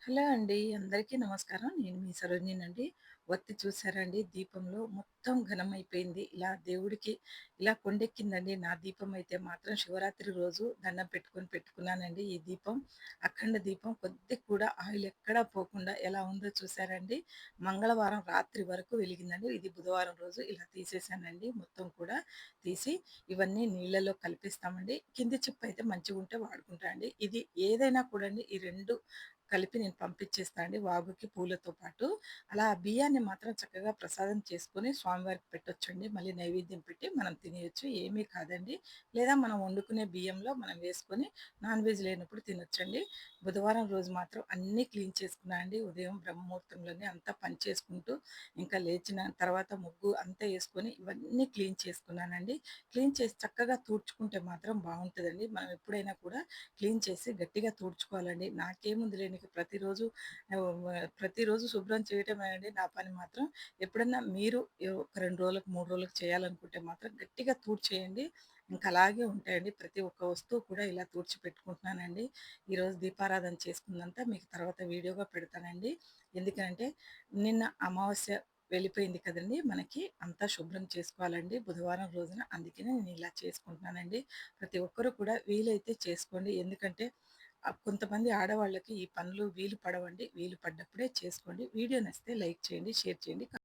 Hello అండి. అందరికీ నమస్కారం. నేను మీ సరోజినినండి. ఒత్తి చూసారా అండి దీపంలో మొత్తం ఘనమైపోయింది. ఇలా దేవుడికి ఇలా కొండెక్కిందండి. నా దీపం అయితే మాత్రం శివరాత్రి రోజు దండం పెట్టుకున్నానండి ఈ దీపం. అఖండ దీపం కొద్దిగా కూడా ఆయిల్ ఎక్కడా పోకుండా ఎలా ఉందో చూసారా అండి. మంగళవారం రాత్రి వరకు వెలిగిందండి. ఇది బుధవారం రోజు ఇలా తీసేసానండి. మొత్తం కూడా తీసి ఇవన్నీ నీళ్ళలో కలిపిస్తామండి. కింది చిప్ప అయితే మంచిగుంటే వాడుకుంటా అండి. ఇది ఏదైనా కూడా అండి ఈ 2 కలిపి నేను పంపించేస్తా అండి వాగుకి పూలతో పాటు. అలా ఆ బియ్యాన్ని మాత్రం చక్కగా ప్రసాదం చేసుకొని స్వామివారికి పెట్టొచ్చండి. మళ్ళీ నైవేద్యం పెట్టి మనం తినేయొచ్చు. ఏమీ కాదండి. లేదా మనం వండుకునే బియ్యంలో మనం వేసుకొని నాన్ వెజ్ లేనప్పుడు తినొచ్చండి. బుధవారం రోజు మాత్రం అన్నీ క్లీన్ చేసుకున్నా అండి. ఉదయం బ్రహ్మముహూర్తంలోనే అంతా పని చేసుకుంటూ, ఇంకా లేచిన తర్వాత ముగ్గు అంతా యేసుకొని ఇవన్నీ క్లీన్ చేసుకున్నానండి. క్లీన్ చేసి చక్కగా తూడ్చుకుంటే మాత్రం బావుంటదండి. మనం ఎప్పుడైనా కూడా క్లీన్ చేసి గట్టిగా తుడుచుకోవాలండి. నాకేముందిలేండి ప్రతిరోజు ప్రతిరోజు శుభ్రం చేయటమేనండి నా పని మాత్రం. ఎప్పుడన్నా మీరు ఒక 2 రోజులకు, 3 రోజులకు చేయాలనుకుంటే మాత్రం గట్టిగా తూడ్చేయండి. ఇంక అలాగే ఉంటాయండి. ప్రతి ఒక్క వస్తువు కూడా ఇలా తుడిచిపెట్టుకుంటున్నానండి. ఈరోజు దీపారాధన చేసుకుందంతా మీకు తర్వాత వీడియోగా పెడతానండి. ఎందుకంటే నిన్న అమావాస్య వెళ్ళిపోయింది కదండీ! మనకి అంతా శుభ్రం చేసుకోవాలండి బుధవారం రోజున. అందుకనే నేను ఇలా చేసుకుంటున్నానండి. ప్రతి ఒక్కరు కూడా వీలైతే చేసుకోండి. ఎందుకంటే కొంతమంది ఆడవాళ్ళకి ఈ పనులు వీలు పడవండి. వీలు పడ్డప్పుడే చేసుకోండి. వీడియో నచ్చితే లైక్ చేయండి, షేర్ చేయండి.